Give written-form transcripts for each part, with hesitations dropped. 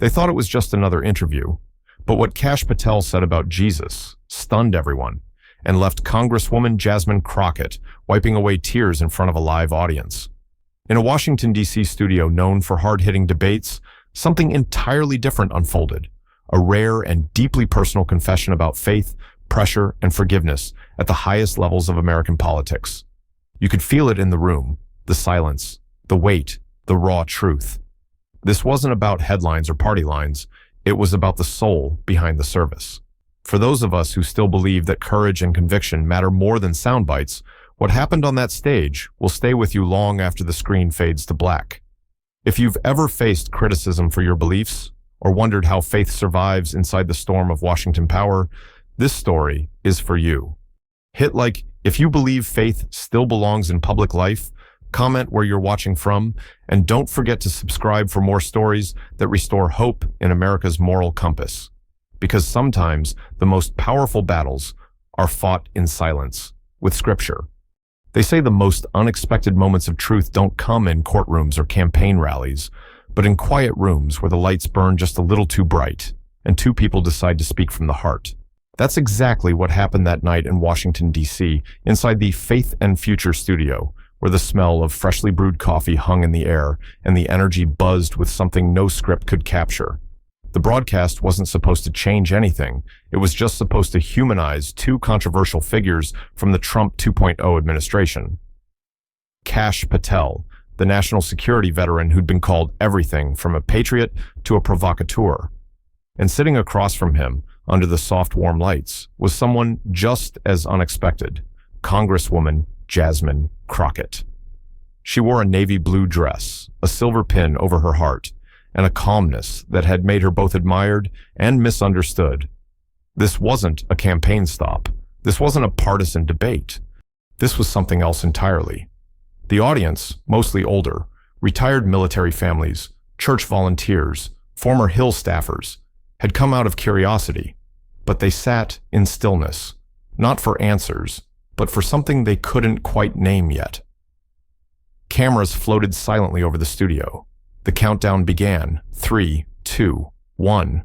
They thought it was just another interview, but what Kash Patel said about Jesus stunned everyone and left Congresswoman Jasmine Crockett wiping away tears in front of a live audience. In a Washington, D.C. studio known for hard-hitting debates, something entirely different unfolded, a rare and deeply personal confession about faith, pressure, and forgiveness at the highest levels of American politics. You could feel it in the room, the silence, the weight, the raw truth. This wasn't about headlines or party lines, it was about the soul behind the service. For those of us who still believe that courage and conviction matter more than sound bites, what happened on that stage will stay with you long after the screen fades to black. If you've ever faced criticism for your beliefs, or wondered how faith survives inside the storm of Washington power, this story is for you. Hit like if you believe faith still belongs in public life, comment where you're watching from, and don't forget to subscribe for more stories that restore hope in America's moral compass. Because sometimes the most powerful battles are fought in silence, with scripture. They say the most unexpected moments of truth don't come in courtrooms or campaign rallies, but in quiet rooms where the lights burn just a little too bright, and two people decide to speak from the heart. That's exactly what happened that night in Washington, D.C., inside the Faith and Future studio, where the smell of freshly brewed coffee hung in the air and the energy buzzed with something no script could capture. The broadcast wasn't supposed to change anything. It was just supposed to humanize two controversial figures from the Trump 2.0 administration. Kash Patel, the national security veteran who'd been called everything from a patriot to a provocateur. And sitting across from him, under the soft warm lights, was someone just as unexpected, Congresswoman Jasmine Crockett. She wore a navy blue dress, a silver pin over her heart, and a calmness that had made her both admired and misunderstood. This wasn't a campaign stop. This wasn't a partisan debate. This was something else entirely. The audience, mostly older, retired military families, church volunteers, former Hill staffers, had come out of curiosity, but they sat in stillness, not for answers, but for something they couldn't quite name yet. Cameras floated silently over the studio. The countdown began, 3, 2, 1,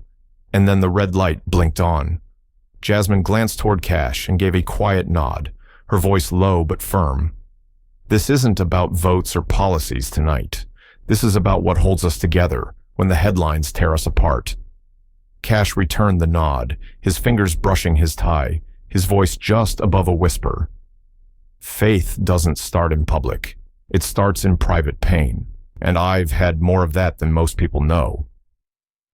and then the red light blinked on. Jasmine glanced toward Kash and gave a quiet nod, her voice low but firm. This isn't about votes or policies tonight. This is about what holds us together when the headlines tear us apart. Kash returned the nod, his fingers brushing his tie, his voice just above a whisper. Faith doesn't start in public. It starts in private pain. And I've had more of that than most people know.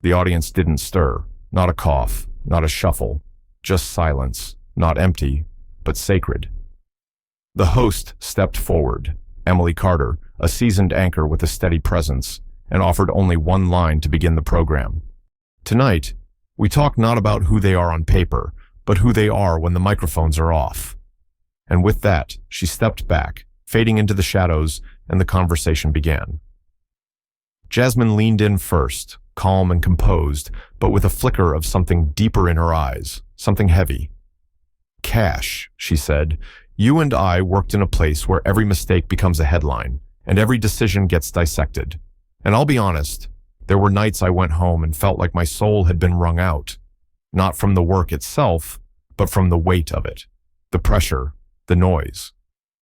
The audience didn't stir, not a cough, not a shuffle, just silence, not empty, but sacred. The host stepped forward, Emily Carter, a seasoned anchor with a steady presence, and offered only one line to begin the program. Tonight, we talk not about who they are on paper, but who they are when the microphones are off. And with that, she stepped back, fading into the shadows, and the conversation began. Jasmine leaned in first, calm and composed, but with a flicker of something deeper in her eyes, something heavy. Kash, she said, you and I worked in a place where every mistake becomes a headline, and every decision gets dissected. And I'll be honest, there were nights I went home and felt like my soul had been wrung out, not from the work itself, but from the weight of it, the pressure, the noise.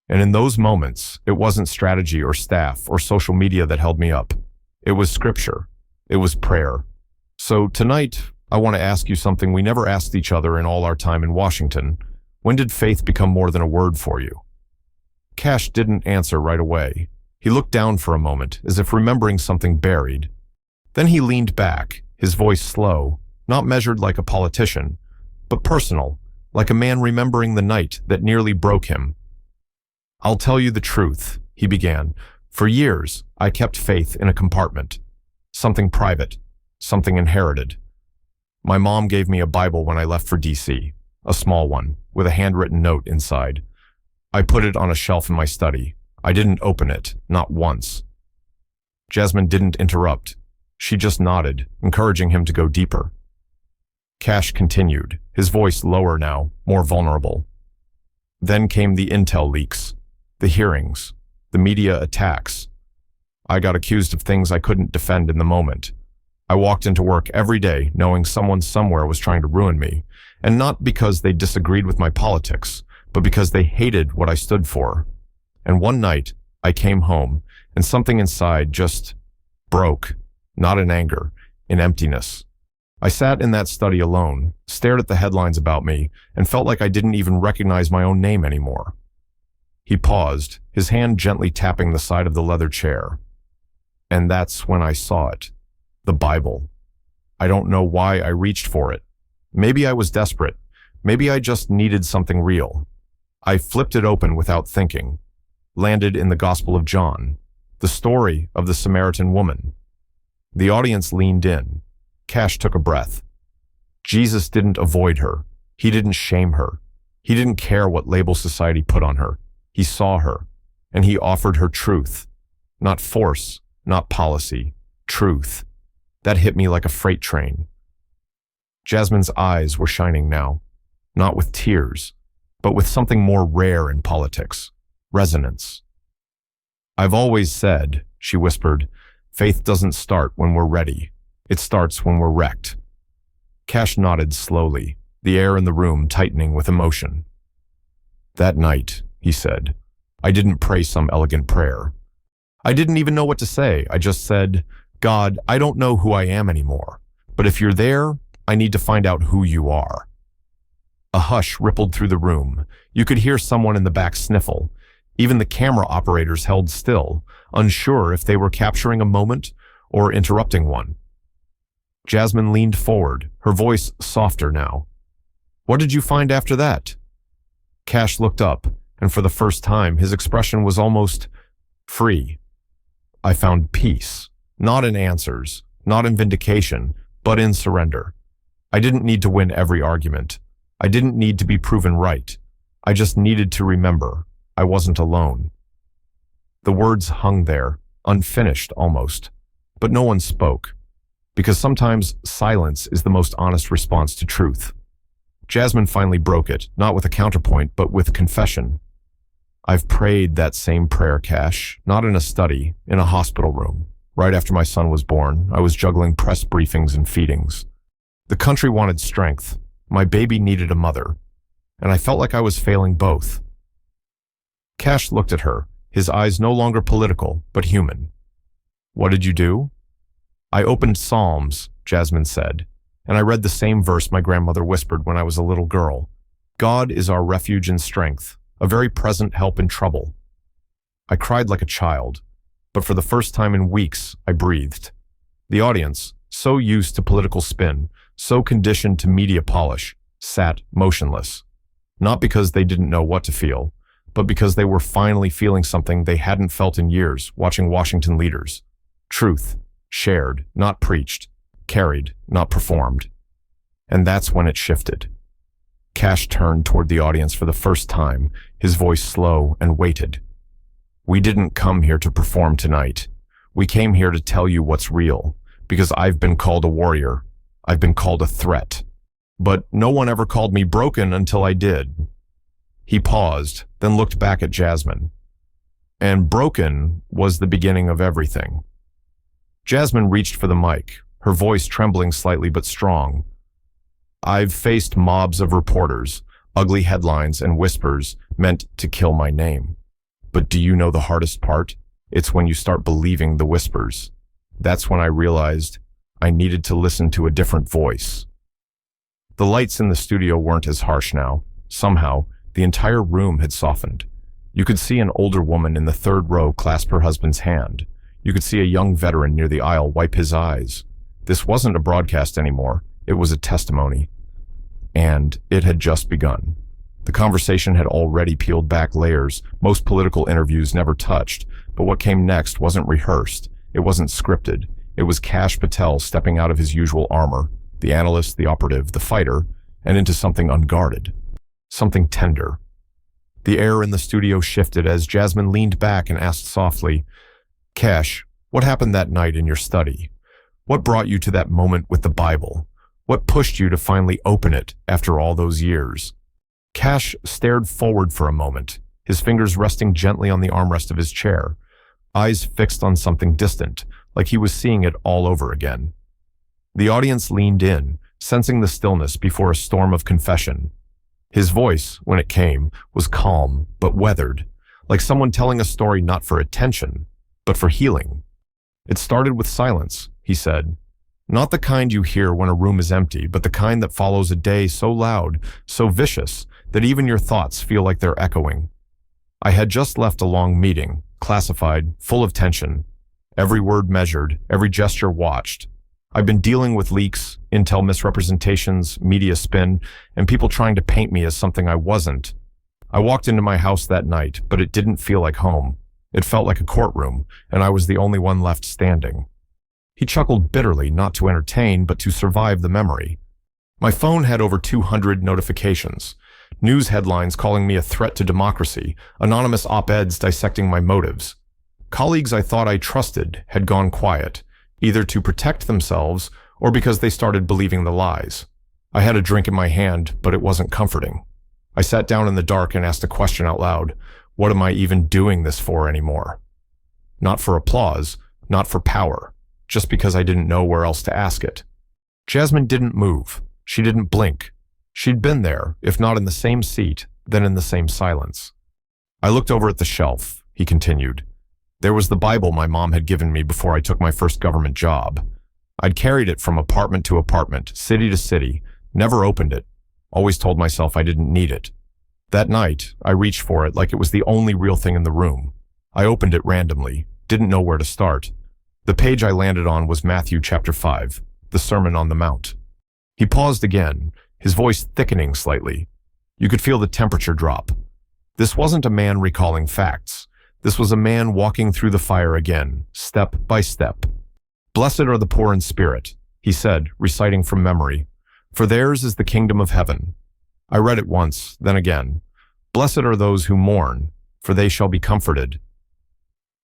And in those moments, it wasn't strategy or staff or social media that held me up. It was scripture. It was prayer. So tonight, I want to ask you something we never asked each other in all our time in Washington. When did faith become more than a word for you? Kash didn't answer right away. He looked down for a moment, as if remembering something buried. Then he leaned back, his voice slow, not measured like a politician, but personal, like a man remembering the night that nearly broke him. I'll tell you the truth, he began. For years, I kept faith in a compartment, something private, something inherited. My mom gave me a Bible when I left for D.C., a small one, with a handwritten note inside. I put it on a shelf in my study. I didn't open it, not once. Jasmine didn't interrupt. She just nodded, encouraging him to go deeper. Kash continued, his voice lower now, more vulnerable. Then came the intel leaks, the hearings, the media attacks. I got accused of things I couldn't defend in the moment. I walked into work every day knowing someone somewhere was trying to ruin me, and not because they disagreed with my politics, but because they hated what I stood for. And one night, I came home, and something inside just broke, not in anger, in emptiness. I sat in that study alone, stared at the headlines about me, and felt like I didn't even recognize my own name anymore. He paused, his hand gently tapping the side of the leather chair. And that's when I saw it. The Bible. I don't know why I reached for it. Maybe I was desperate. Maybe I just needed something real. I flipped it open without thinking. Landed in the Gospel of John, the story of the Samaritan woman. The audience leaned in. Kash took a breath. Jesus didn't avoid her. He didn't shame her. He didn't care what label society put on her. He saw her, and he offered her truth. Not force, not policy. Truth. That hit me like a freight train. Jasmine's eyes were shining now, not with tears, but with something more rare in politics. Resonance. I've always said, she whispered, faith doesn't start when we're ready. It starts when we're wrecked. Kash nodded slowly, the air in the room tightening with emotion. That night, he said, I didn't pray some elegant prayer. I didn't even know what to say. I just said, God, I don't know who I am anymore, but if you're there, I need to find out who you are. A hush rippled through the room. You could hear someone in the back sniffle. Even the camera operators held still, unsure if they were capturing a moment or interrupting one. Jasmine leaned forward, her voice softer now. What did you find after that? Kash looked up, and for the first time, his expression was almost free. I found peace, not in answers, not in vindication, but in surrender. I didn't need to win every argument. I didn't need to be proven right. I just needed to remember I wasn't alone. The words hung there, unfinished almost, but no one spoke, because sometimes silence is the most honest response to truth. Jasmine finally broke it, not with a counterpoint, but with confession. I've prayed that same prayer, Kash, not in a study, in a hospital room. Right after my son was born, I was juggling press briefings and feedings. The country wanted strength. My baby needed a mother, and I felt like I was failing both. Kash looked at her, his eyes no longer political, but human. What did you do? I opened Psalms, Jasmine said, and I read the same verse my grandmother whispered when I was a little girl. God is our refuge and strength, a very present help in trouble. I cried like a child, but for the first time in weeks, I breathed. The audience, so used to political spin, so conditioned to media polish, sat motionless. Not because they didn't know what to feel, but because they were finally feeling something they hadn't felt in years watching Washington leaders. Truth, shared, not preached, carried, not performed. And that's when it shifted. Kash turned toward the audience for the first time, his voice slow and weighted. We didn't come here to perform tonight. We came here to tell you what's real, because I've been called a warrior. I've been called a threat. But no one ever called me broken until I did. He paused, then looked back at Jasmine. And broken was the beginning of everything. Jasmine reached for the mic, her voice trembling slightly but strong. I've faced mobs of reporters, ugly headlines and whispers meant to kill my name. But do you know the hardest part? It's when you start believing the whispers. That's when I realized I needed to listen to a different voice. The lights in the studio weren't as harsh now. Somehow, the entire room had softened. You could see an older woman in the third row clasp her husband's hand. You could see a young veteran near the aisle wipe his eyes. This wasn't a broadcast anymore. It was a testimony. And it had just begun. The conversation had already peeled back layers most political interviews never touched, but what came next wasn't rehearsed. It wasn't scripted. It was Kash Patel stepping out of his usual armor, the analyst, the operative, the fighter, and into something unguarded. Something tender. The air in the studio shifted as Jasmine leaned back and asked softly, Kash, what happened that night in your study? What brought you to that moment with the Bible? What pushed you to finally open it after all those years? Kash stared forward for a moment, his fingers resting gently on the armrest of his chair, eyes fixed on something distant, like he was seeing it all over again. The audience leaned in, sensing the stillness before a storm of confession. His voice, when it came, was calm but weathered, like someone telling a story not for attention, but for healing. "It started with silence," he said. "Not the kind you hear when a room is empty, but the kind that follows a day so loud, so vicious, that even your thoughts feel like they're echoing." I had just left a long meeting, classified, full of tension. Every word measured, every gesture watched. I've been dealing with leaks, intel misrepresentations, media spin, and people trying to paint me as something I wasn't. I walked into my house that night, but it didn't feel like home. It felt like a courtroom, and I was the only one left standing. He chuckled bitterly, not to entertain, but to survive the memory. My phone had over 200 notifications. News headlines calling me a threat to democracy, anonymous op-eds dissecting my motives. Colleagues I thought I trusted had gone quiet, either to protect themselves or because they started believing the lies. I had a drink in my hand, but it wasn't comforting. I sat down in the dark and asked a question out loud. What am I even doing this for anymore? Not for applause, not for power, just because I didn't know where else to ask it. Jasmine didn't move. She didn't blink. She'd been there, if not in the same seat, then in the same silence. I looked over at the shelf, he continued. There was the Bible my mom had given me before I took my first government job. I'd carried it from apartment to apartment, city to city, never opened it, always told myself I didn't need it. That night, I reached for it like it was the only real thing in the room. I opened it randomly, didn't know where to start. The page I landed on was Matthew chapter 5, the Sermon on the Mount. He paused again, his voice thickening slightly. You could feel the temperature drop. This wasn't a man recalling facts. This was a man walking through the fire again, step by step. "Blessed are the poor in spirit," he said, reciting from memory, "for theirs is the kingdom of heaven." I read it once, then again. "Blessed are those who mourn, for they shall be comforted."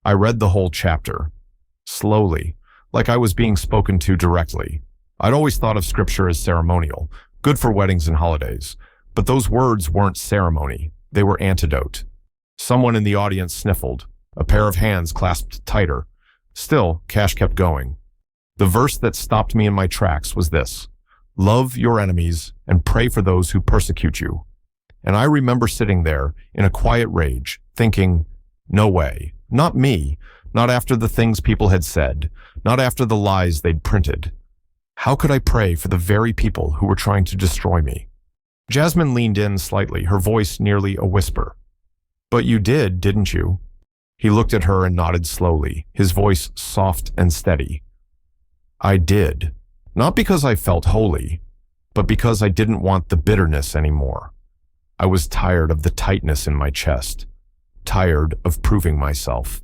I read the whole chapter, slowly, like I was being spoken to directly. I'd always thought of scripture as ceremonial, good for weddings and holidays, but those words weren't ceremony, they were antidote. Someone in the audience sniffled, a pair of hands clasped tighter. Still, Kash kept going. The verse that stopped me in my tracks was this: "Love your enemies and pray for those who persecute you." And I remember sitting there in a quiet rage, thinking, no way, not me, not after the things people had said, not after the lies they'd printed. How could I pray for the very people who were trying to destroy me? Jasmine leaned in slightly, her voice nearly a whisper. "But you did, didn't you?" He looked at her and nodded slowly, his voice soft and steady. "I did. Not because I felt holy, but because I didn't want the bitterness anymore. I was tired of the tightness in my chest, tired of proving myself."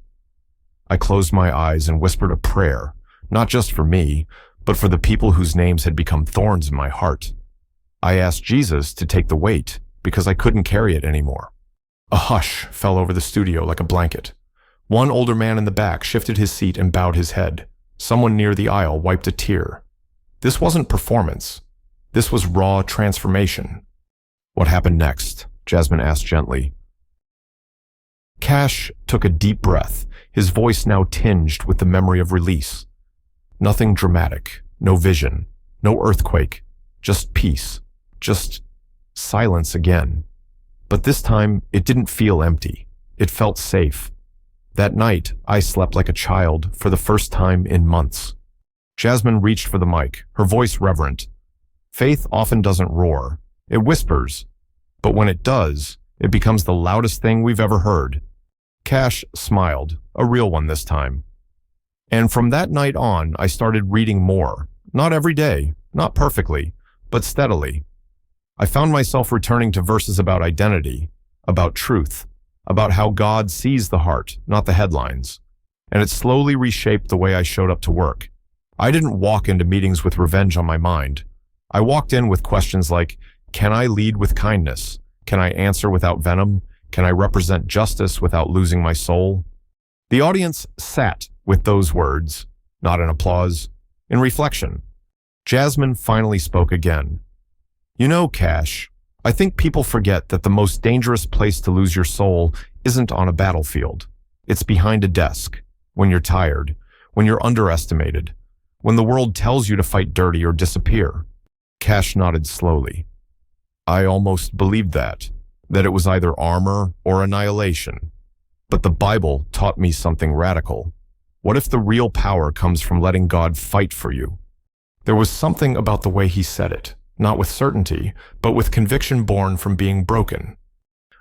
I closed my eyes and whispered a prayer, not just for me, but for the people whose names had become thorns in my heart. I asked Jesus to take the weight, because I couldn't carry it anymore. A hush fell over the studio like a blanket. One older man in the back shifted his seat and bowed his head. Someone near the aisle wiped a tear. This wasn't performance. This was raw transformation. "What happened next?" Jasmine asked gently. Kash took a deep breath, his voice now tinged with the memory of release. Nothing dramatic, no vision, no earthquake, just peace, just silence again. But this time, it didn't feel empty. It felt safe. That night, I slept like a child for the first time in months. Jasmine reached for the mic, her voice reverent. Faith often doesn't roar. It whispers. But when it does, it becomes the loudest thing we've ever heard. Kash smiled, a real one this time. And from that night on, I started reading more. Not every day, not perfectly, but steadily. I found myself returning to verses about identity, about truth, about how God sees the heart, not the headlines. And it slowly reshaped the way I showed up to work. I didn't walk into meetings with revenge on my mind. I walked in with questions like, can I lead with kindness? Can I answer without venom? Can I represent justice without losing my soul? The audience sat with those words, not in applause, in reflection. Jasmine finally spoke again. "You know, Kash, I think people forget that the most dangerous place to lose your soul isn't on a battlefield. It's behind a desk, when you're tired, when you're underestimated, when the world tells you to fight dirty or disappear. Kash nodded slowly. I almost believed that it was either armor or annihilation. But the Bible taught me something radical. What if the real power comes from letting God fight for you? There was something about the way he said it, not with certainty, but with conviction born from being broken.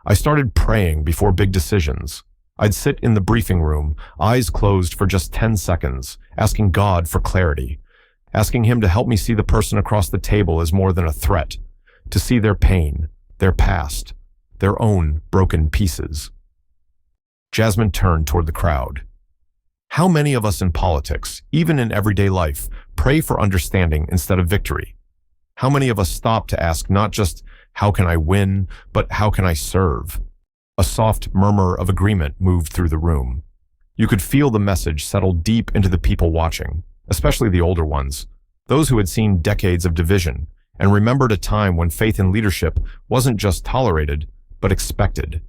I started praying before big decisions. I'd sit in the briefing room, eyes closed for just 10 seconds, asking God for clarity, asking him to help me see the person across the table as more than a threat, to see their pain, their past, their own broken pieces. Jasmine turned toward the crowd. How many of us in politics, even in everyday life, pray for understanding instead of victory? How many of us stop to ask not just, how can I win, but how can I serve? A soft murmur of agreement moved through the room. You could feel the message settle deep into the people watching, especially the older ones, those who had seen decades of division and remembered a time when faith in leadership wasn't just tolerated, but expected.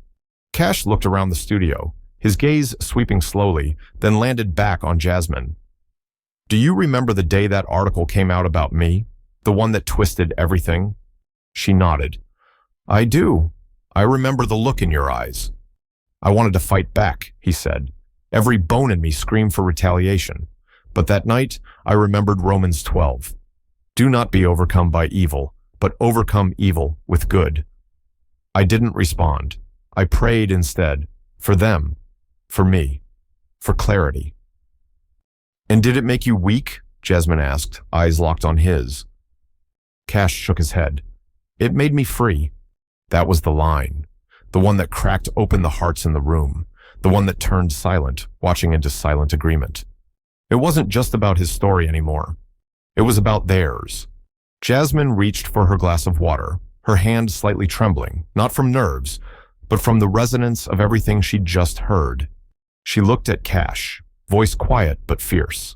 Kash looked around the studio, his gaze sweeping slowly, then landed back on Jasmine. Do you remember the day that article came out about me? The one that twisted everything? She nodded. I do. I remember the look in your eyes. I wanted to fight back, he said. Every bone in me screamed for retaliation. But that night, I remembered Romans 12. Do not be overcome by evil, but overcome evil with good. I didn't respond. I prayed instead, for them, for me, for clarity. And did it make you weak? Jasmine asked, eyes locked on his. Kash shook his head. It made me free. That was the line, the one that cracked open the hearts in the room, the one that turned silent, watching into silent agreement. It wasn't just about his story anymore. It was about theirs. Jasmine reached for her glass of water, her hand slightly trembling, not from nerves, but from the resonance of everything she'd just heard. She looked at Kash, voice quiet but fierce.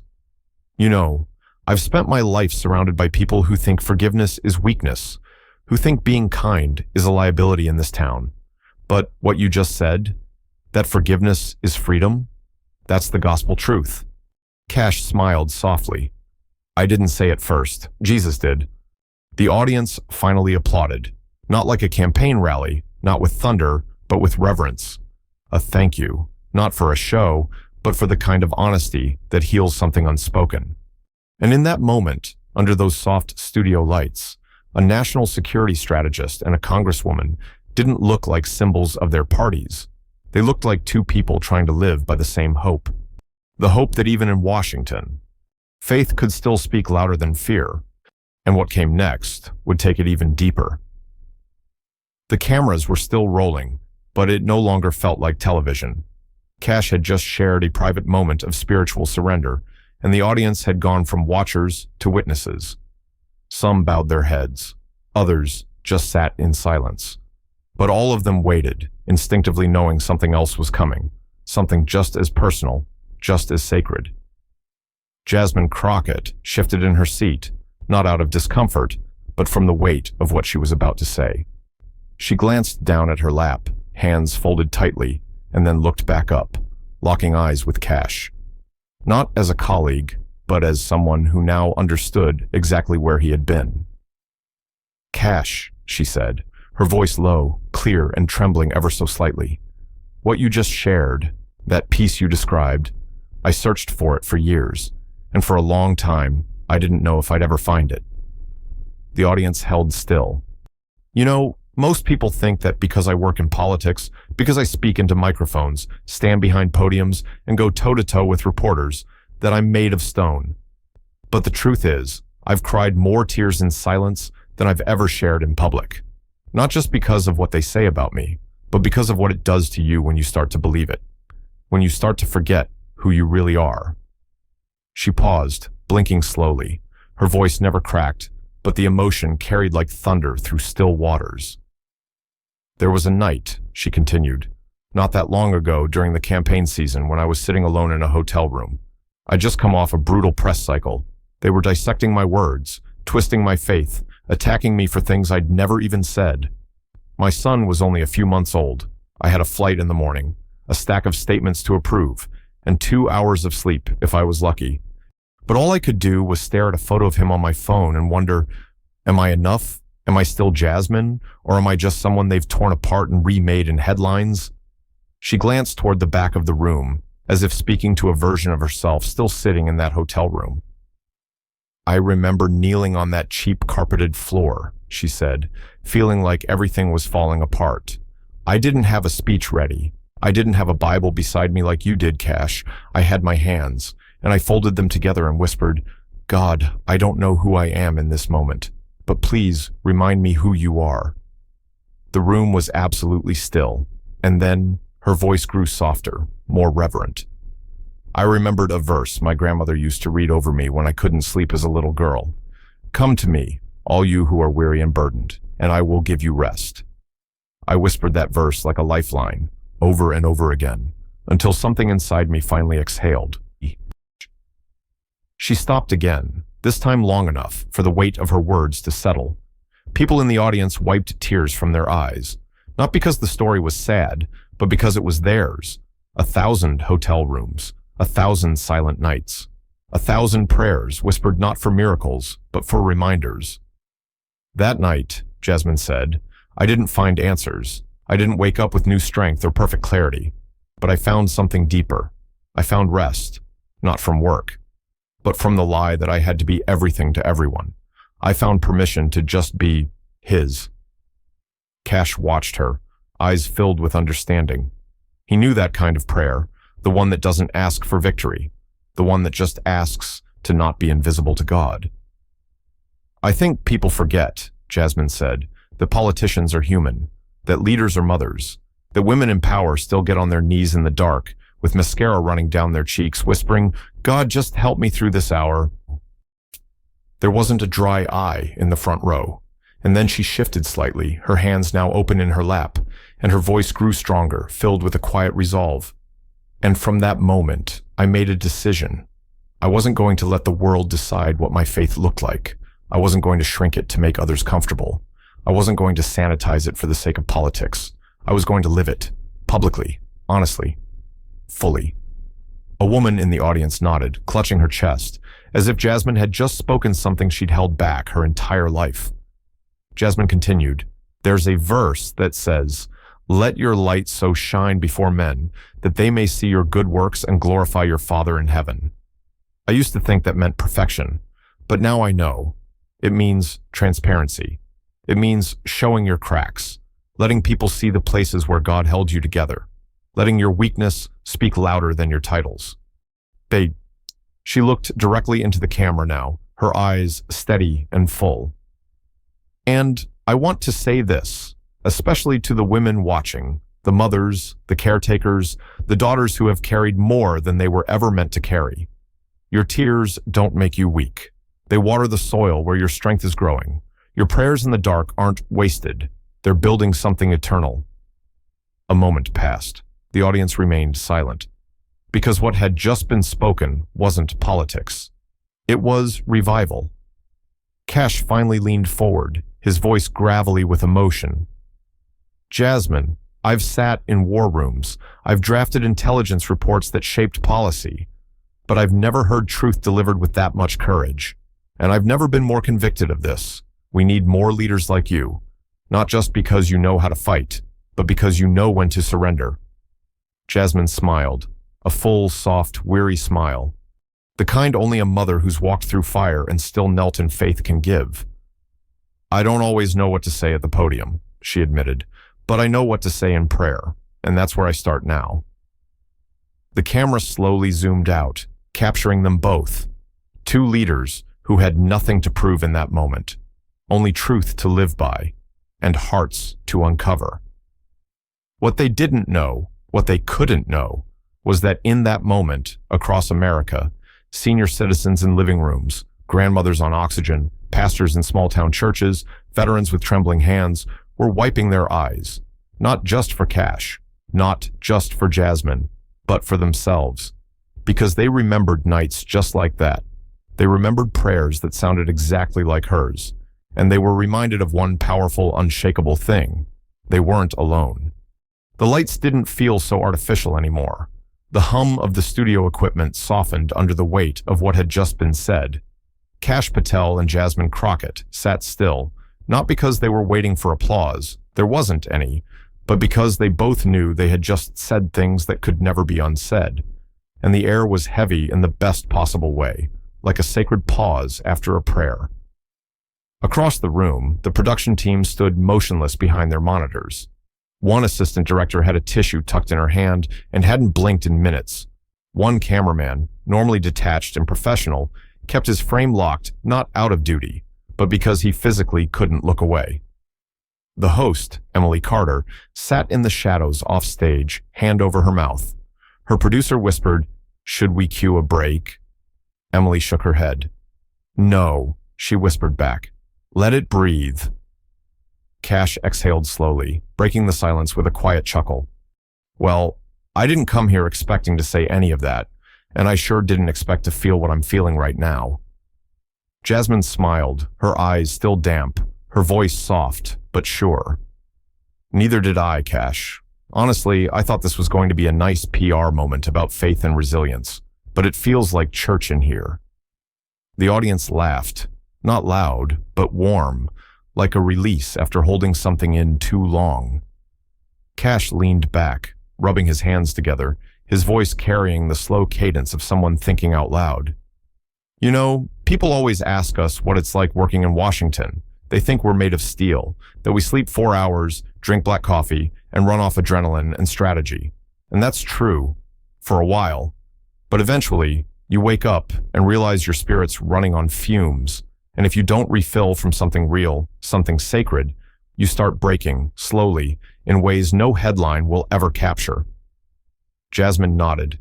You know, I've spent my life surrounded by people who think forgiveness is weakness, who think being kind is a liability in this town. But what you just said, that forgiveness is freedom, that's the gospel truth. Kash smiled softly. I didn't say it first, Jesus did. The audience finally applauded, not like a campaign rally, not with thunder, but with reverence. A thank you, not for a show, but for the kind of honesty that heals something unspoken. And in that moment, under those soft studio lights, a national security strategist and a congresswoman didn't look like symbols of their parties. They looked like two people trying to live by the same hope. The hope that even in Washington, faith could still speak louder than fear, and what came next would take it even deeper. The cameras were still rolling, but it no longer felt like television. Kash had just shared a private moment of spiritual surrender, and the audience had gone from watchers to witnesses. Some bowed their heads, others just sat in silence. But all of them waited, instinctively knowing something else was coming, something just as personal, just as sacred. Jasmine Crockett shifted in her seat, not out of discomfort, but from the weight of what she was about to say. She glanced down at her lap, hands folded tightly, and then looked back up, locking eyes with Kash. Not as a colleague, but as someone who now understood exactly where he had been. Kash, she said, her voice low, clear, and trembling ever so slightly. What you just shared, that piece you described, I searched for it for years, and for a long time, I didn't know if I'd ever find it. The audience held still. You know, most people think that because I work in politics, because I speak into microphones, stand behind podiums, and go toe-to-toe with reporters, that I'm made of stone. But the truth is, I've cried more tears in silence than I've ever shared in public. Not just because of what they say about me, but because of what it does to you when you start to believe it. When you start to forget who you really are. She paused, blinking slowly. Her voice never cracked, but the emotion carried like thunder through still waters. There was a night, she continued, not that long ago during the campaign season when I was sitting alone in a hotel room. I'd just come off a brutal press cycle. They were dissecting my words, twisting my faith, attacking me for things I'd never even said. My son was only a few months old. I had a flight in the morning, a stack of statements to approve, and 2 hours of sleep if I was lucky. But all I could do was stare at a photo of him on my phone and wonder, am I enough? Am I still Jasmine? Or am I just someone they've torn apart and remade in headlines? She glanced toward the back of the room, as if speaking to a version of herself still sitting in that hotel room. I remember kneeling on that cheap carpeted floor, she said, feeling like everything was falling apart. I didn't have a speech ready. I didn't have a Bible beside me like you did, Kash. I had my hands, and I folded them together and whispered, God, I don't know who I am in this moment, but please remind me who you are. The room was absolutely still, and then her voice grew softer, more reverent. I remembered a verse my grandmother used to read over me when I couldn't sleep as a little girl. Come to me, all you who are weary and burdened, and I will give you rest. I whispered that verse like a lifeline, over and over again, until something inside me finally exhaled. She stopped again, this time long enough for the weight of her words to settle. People in the audience wiped tears from their eyes, not because the story was sad, but because it was theirs. 1,000 hotel rooms, 1,000 silent nights, 1,000 prayers whispered not for miracles, but for reminders. That night, Jasmine said, I didn't find answers. I didn't wake up with new strength or perfect clarity, but I found something deeper. I found rest, not from work, but from the lie that I had to be everything to everyone. I found permission to just be his. Kash watched her, eyes filled with understanding. He knew that kind of prayer, the one that doesn't ask for victory, the one that just asks to not be invisible to God. I think people forget, Jasmine said, that politicians are human, that leaders are mothers, that women in power still get on their knees in the dark, with mascara running down their cheeks, whispering, God, just help me through this hour. There wasn't a dry eye in the front row, and then she shifted slightly, her hands now open in her lap, and her voice grew stronger, filled with a quiet resolve. And from that moment, I made a decision. I wasn't going to let the world decide what my faith looked like. I wasn't going to shrink it to make others comfortable. I wasn't going to sanitize it for the sake of politics. I was going to live it, publicly, honestly, fully. A woman in the audience nodded, clutching her chest, as if Jasmine had just spoken something she'd held back her entire life. Jasmine continued, there's a verse that says, let your light so shine before men that they may see your good works and glorify your Father in heaven. I used to think that meant perfection, but now I know. It means transparency. It means showing your cracks, letting people see the places where God held you together, letting your weakness speak louder than your titles. She looked directly into the camera now, her eyes steady and full. And I want to say this, especially to the women watching, the mothers, the caretakers, the daughters who have carried more than they were ever meant to carry. Your tears don't make you weak. They water the soil where your strength is growing. Your prayers in the dark aren't wasted. They're building something eternal. A moment passed. The audience remained silent, because what had just been spoken wasn't politics. It was revival. Kash finally leaned forward, his voice gravelly with emotion. Jasmine, I've sat in war rooms. I've drafted intelligence reports that shaped policy. But I've never heard truth delivered with that much courage. And I've never been more convicted of this. We need more leaders like you, not just because you know how to fight, but because you know when to surrender. Jasmine smiled, a full, soft, weary smile, the kind only a mother who's walked through fire and still knelt in faith can give. I don't always know what to say at the podium, she admitted, but I know what to say in prayer, and that's where I start now. The camera slowly zoomed out, capturing them both, two leaders who had nothing to prove in that moment, only truth to live by, and hearts to uncover. What they didn't know, what they couldn't know, was that in that moment, across America, senior citizens in living rooms, grandmothers on oxygen, pastors in small-town churches, veterans with trembling hands, were wiping their eyes, not just for Kash, not just for Jasmine, but for themselves, because they remembered nights just like that. They remembered prayers that sounded exactly like hers, and they were reminded of one powerful, unshakable thing. They weren't alone. The lights didn't feel so artificial anymore. The hum of the studio equipment softened under the weight of what had just been said. Kash Patel and Jasmine Crockett sat still, not because they were waiting for applause, there wasn't any, but because they both knew they had just said things that could never be unsaid. And the air was heavy in the best possible way, like a sacred pause after a prayer. Across the room, the production team stood motionless behind their monitors. One assistant director had a tissue tucked in her hand and hadn't blinked in minutes. One cameraman, normally detached and professional, kept his frame locked not out of duty, but because he physically couldn't look away. The host, Emily Carter, sat in the shadows off stage, hand over her mouth. Her producer whispered, "Should we cue a break?" Emily shook her head. "No," she whispered back. "Let it breathe." Kash exhaled slowly, breaking the silence with a quiet chuckle. "Well, I didn't come here expecting to say any of that, and I sure didn't expect to feel what I'm feeling right now." Jasmine smiled, her eyes still damp, her voice soft, but sure. "Neither did I, Kash. Honestly, I thought this was going to be a nice PR moment about faith and resilience, but it feels like church in here." The audience laughed, not loud, but warm, like a release after holding something in too long. Kash leaned back, rubbing his hands together, his voice carrying the slow cadence of someone thinking out loud. "You know, people always ask us what it's like working in Washington. They think we're made of steel, that we sleep 4 hours, drink black coffee, and run off adrenaline and strategy. And that's true, for a while. But eventually, you wake up and realize your spirit's running on fumes, and if you don't refill from something real, something sacred, you start breaking, slowly, in ways no headline will ever capture." Jasmine nodded.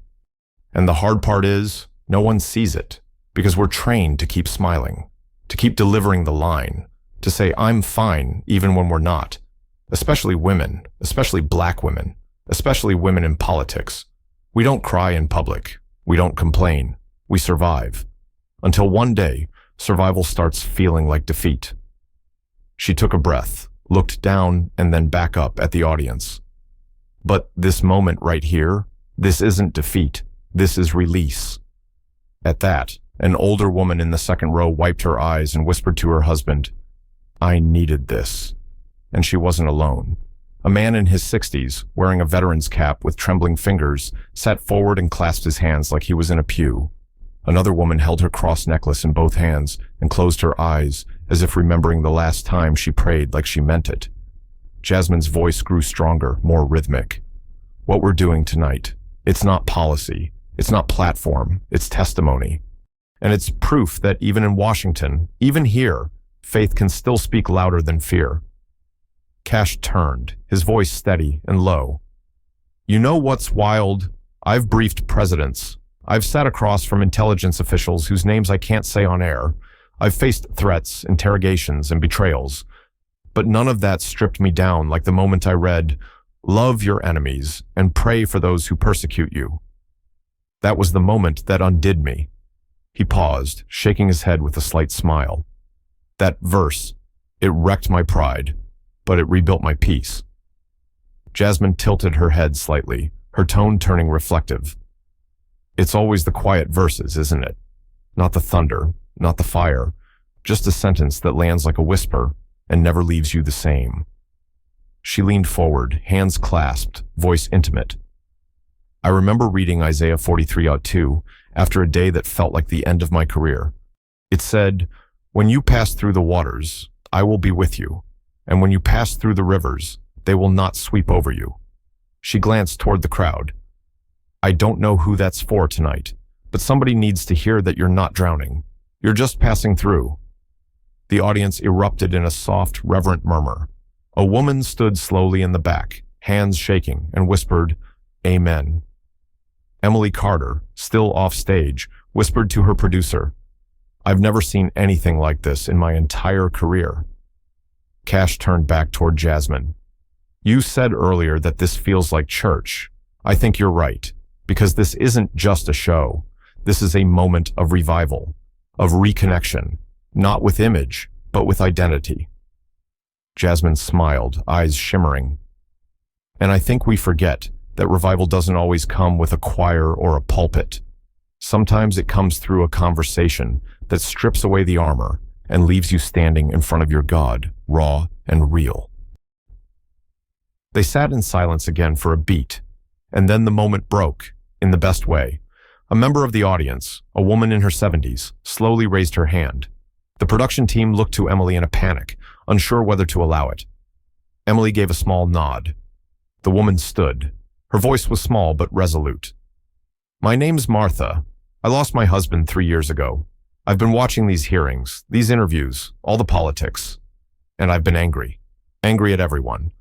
"And the hard part is, no one sees it, because we're trained to keep smiling, to keep delivering the line, to say I'm fine even when we're not. Especially women, especially black women, especially women in politics. We don't cry in public. We don't complain. We survive. Until one day, survival starts feeling like defeat." She took a breath, looked down, and then back up at the audience. "But this moment right here, this isn't defeat. This is release." At that, an older woman in the second row wiped her eyes and whispered to her husband, "I needed this." And she wasn't alone. A man in his 60s, wearing a veteran's cap with trembling fingers, sat forward and clasped his hands like he was in a pew. Another woman held her cross necklace in both hands and closed her eyes, as if remembering the last time she prayed like she meant it. Jasmine's voice grew stronger, more rhythmic. "What we're doing tonight, it's not policy, it's not platform, it's testimony. And it's proof that even in Washington, even here, faith can still speak louder than fear." Kash turned, his voice steady and low. "You know what's wild? I've briefed presidents. I've sat across from intelligence officials whose names I can't say on air. I've faced threats, interrogations, and betrayals. But none of that stripped me down like the moment I read, 'Love your enemies and pray for those who persecute you.' That was the moment that undid me." He paused, shaking his head with a slight smile. "That verse, it wrecked my pride, but it rebuilt my peace." Jasmine tilted her head slightly, her tone turning reflective. "It's always the quiet verses, isn't it? Not the thunder, not the fire, just a sentence that lands like a whisper and never leaves you the same." She leaned forward, hands clasped, voice intimate. "I remember reading Isaiah 43:2 after a day that felt like the end of my career. It said, 'When you pass through the waters, I will be with you. And when you pass through the rivers, they will not sweep over you.'" She glanced toward the crowd. "I don't know who that's for tonight, but somebody needs to hear that you're not drowning. You're just passing through." The audience erupted in a soft, reverent murmur. A woman stood slowly in the back, hands shaking, and whispered, "Amen." Emily Carter, still off stage, whispered to her producer, "I've never seen anything like this in my entire career." Kash turned back toward Jasmine. "You said earlier that this feels like church. I think you're right, because this isn't just a show. This is a moment of revival, of reconnection, not with image, but with identity." Jasmine smiled, eyes shimmering. "And I think we forget that revival doesn't always come with a choir or a pulpit. Sometimes it comes through a conversation that strips away the armor and leaves you standing in front of your God, raw and real. They sat in silence again for a beat, and then the moment broke, in the best way. A member of the audience, a woman in her 70s, slowly raised her hand. The production team looked to Emily in a panic, unsure whether to allow it. Emily gave a small nod. The woman stood. Her voice was small but resolute. "My name's Martha. I lost my husband 3 years ago. I've been watching these hearings, these interviews, all the politics, and I've been angry. Angry at everyone.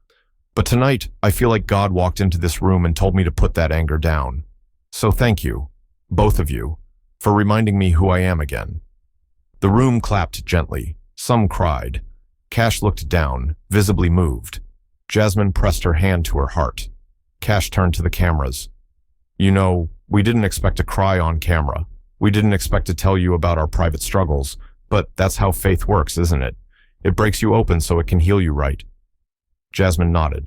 But tonight, I feel like God walked into this room and told me to put that anger down. So thank you, both of you, for reminding me who I am again." The room clapped gently. Some cried. Kash looked down, visibly moved. Jasmine pressed her hand to her heart. Kash turned to the cameras. "You know, we didn't expect to cry on camera. We didn't expect to tell you about our private struggles, but that's how faith works, isn't it? It breaks you open so it can heal you right." Jasmine nodded.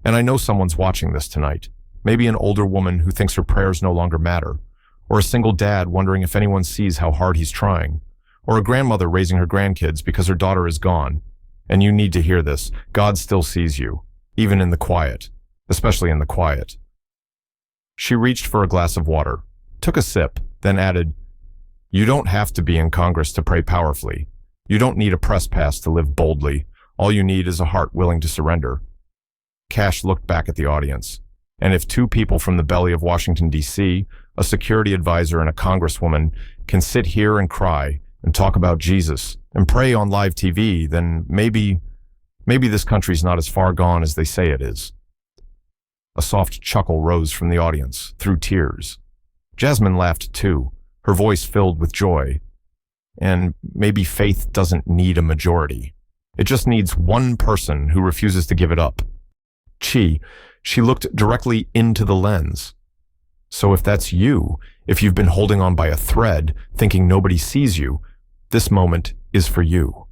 "And I know someone's watching this tonight. Maybe an older woman who thinks her prayers no longer matter, or a single dad wondering if anyone sees how hard he's trying, or a grandmother raising her grandkids because her daughter is gone. And you need to hear this. God still sees you, even in the quiet, especially in the quiet." She reached for a glass of water, took a sip, then added, "You don't have to be in Congress to pray powerfully. You don't need a press pass to live boldly. All you need is a heart willing to surrender." Kash looked back at the audience. And if two people from the belly of Washington, D.C., a security advisor and a congresswoman, can sit here and cry and talk about Jesus and pray on live TV, then maybe this country's not as far gone as they say it is. A soft chuckle rose from the audience, through tears. Jasmine laughed too, her voice filled with joy. And maybe faith doesn't need a majority. It just needs one person who refuses to give it up. She looked directly into the lens. So if that's you, if you've been holding on by a thread, thinking nobody sees you, this moment is for you.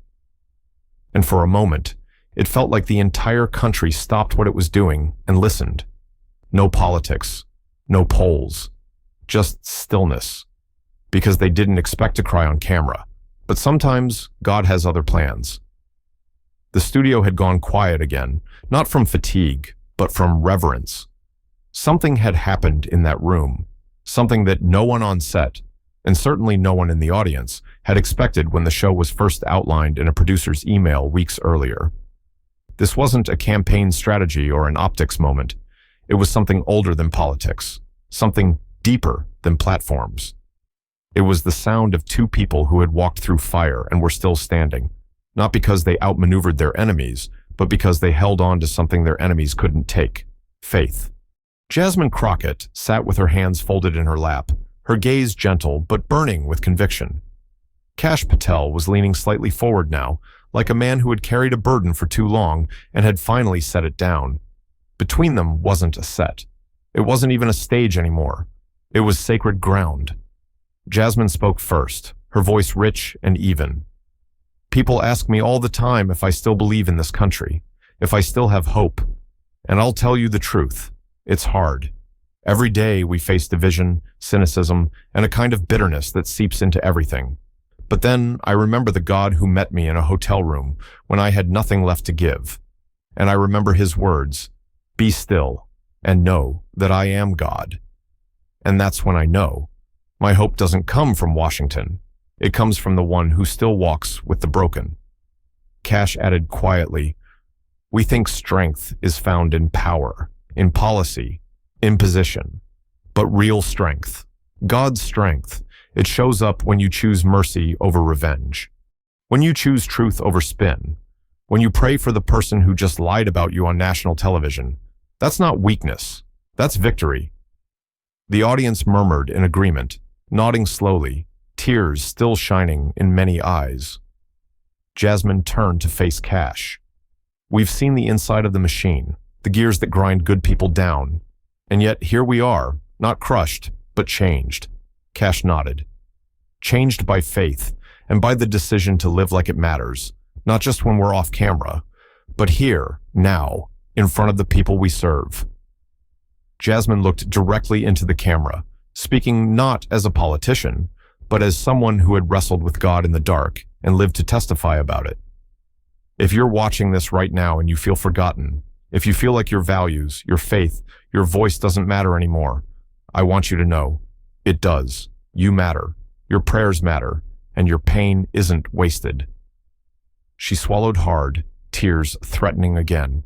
And for a moment, it felt like the entire country stopped what it was doing and listened. No politics, no polls, just stillness. Because they didn't expect to cry on camera. But sometimes God has other plans. The studio had gone quiet again, not from fatigue, but from reverence. Something had happened in that room, something that no one on set, and certainly no one in the audience, had expected when the show was first outlined in a producer's email weeks earlier. This wasn't a campaign strategy or an optics moment. It was something older than politics, something deeper than platforms. It was the sound of two people who had walked through fire and were still standing, not because they outmaneuvered their enemies, but because they held on to something their enemies couldn't take: faith. Jasmine Crockett sat with her hands folded in her lap, her gaze gentle but burning with conviction. Kash Patel was leaning slightly forward now, like a man who had carried a burden for too long and had finally set it down. Between them wasn't a set. It wasn't even a stage anymore. It was sacred ground. Jasmine spoke first, her voice rich and even. "People ask me all the time if I still believe in this country, if I still have hope. And I'll tell you the truth. It's hard. Every day we face division, cynicism, and a kind of bitterness that seeps into everything. But then I remember the God who met me in a hotel room when I had nothing left to give. And I remember his words, 'Be still, and know that I am God.' And that's when I know. My hope doesn't come from Washington. It comes from the one who still walks with the broken." Kash added quietly, "We think strength is found in power, in policy, in position. But real strength, God's strength, it shows up when you choose mercy over revenge. When you choose truth over spin. When you pray for the person who just lied about you on national television. That's not weakness. That's victory." The audience murmured in agreement, nodding slowly, tears still shining in many eyes. Jasmine turned to face Kash. "We've seen the inside of the machine, the gears that grind good people down. And yet here we are, not crushed, but changed." Kash nodded. "Changed by faith, and by the decision to live like it matters, not just when we're off camera, but here, now, in front of the people we serve." Jasmine looked directly into the camera, speaking not as a politician, but as someone who had wrestled with God in the dark and lived to testify about it. If you're watching this right now and you feel forgotten, if you feel like your values, your faith, your voice doesn't matter anymore, I want you to know, it does. You matter, your prayers matter, and your pain isn't wasted. She swallowed hard, tears threatening again.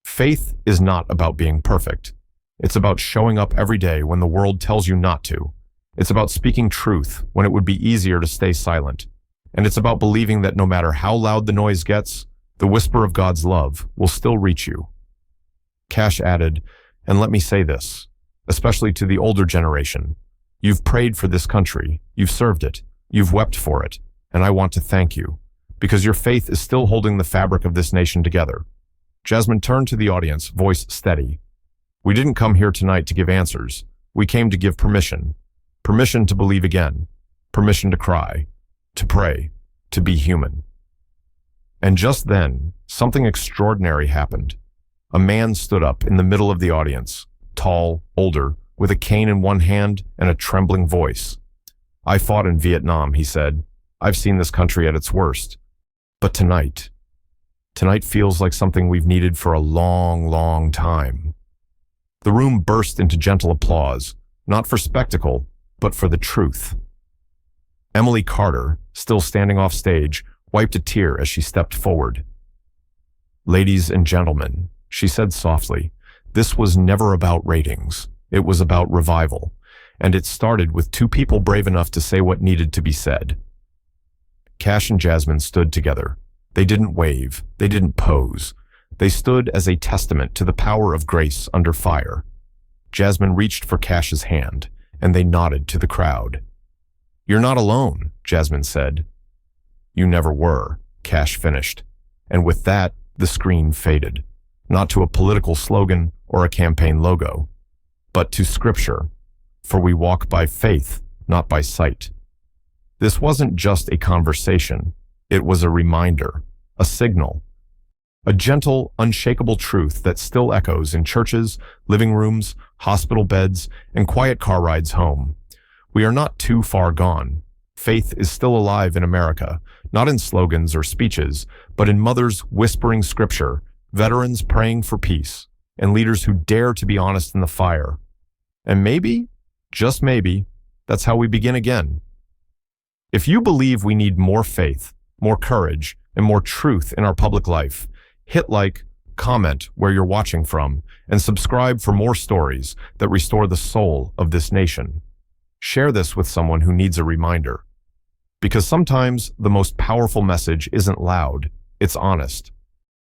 Faith is not about being perfect. It's about showing up every day when the world tells you not to. It's about speaking truth when it would be easier to stay silent. And it's about believing that no matter how loud the noise gets, the whisper of God's love will still reach you. Kash added, and let me say this, especially to the older generation. You've prayed for this country, you've served it, you've wept for it, and I want to thank you, because your faith is still holding the fabric of this nation together. Jasmine turned to the audience, voice steady. We didn't come here tonight to give answers. We came to give permission. Permission to believe again. Permission to cry. To pray. To be human. And just then, something extraordinary happened. A man stood up in the middle of the audience, tall, older, with a cane in one hand and a trembling voice. I fought in Vietnam, he said. I've seen this country at its worst. But tonight feels like something we've needed for a long, long time. The room burst into gentle applause, not for spectacle, but for the truth. Emily Carter, still standing off stage, wiped a tear as she stepped forward. Ladies and gentlemen, she said softly, this was never about ratings. It was about revival, and it started with two people brave enough to say what needed to be said. Kash and Jasmine stood together. They didn't wave. They didn't pose. They stood as a testament to the power of grace under fire. Jasmine reached for Kash's hand, and they nodded to the crowd. You're not alone, Jasmine said. You never were, Kash finished. And with that, the screen faded, not to a political slogan or a campaign logo, but to Scripture, for we walk by faith, not by sight. This wasn't just a conversation. It was a reminder, a signal, a gentle, unshakable truth that still echoes in churches, living rooms, hospital beds, and quiet car rides home. We are not too far gone. Faith is still alive in America, not in slogans or speeches, but in mothers whispering Scripture, veterans praying for peace, and leaders who dare to be honest in the fire. And maybe, just maybe, that's how we begin again. If you believe we need more faith, more courage, and more truth in our public life, hit like, comment where you're watching from, and subscribe for more stories that restore the soul of this nation. Share this with someone who needs a reminder. Because sometimes the most powerful message isn't loud, it's honest.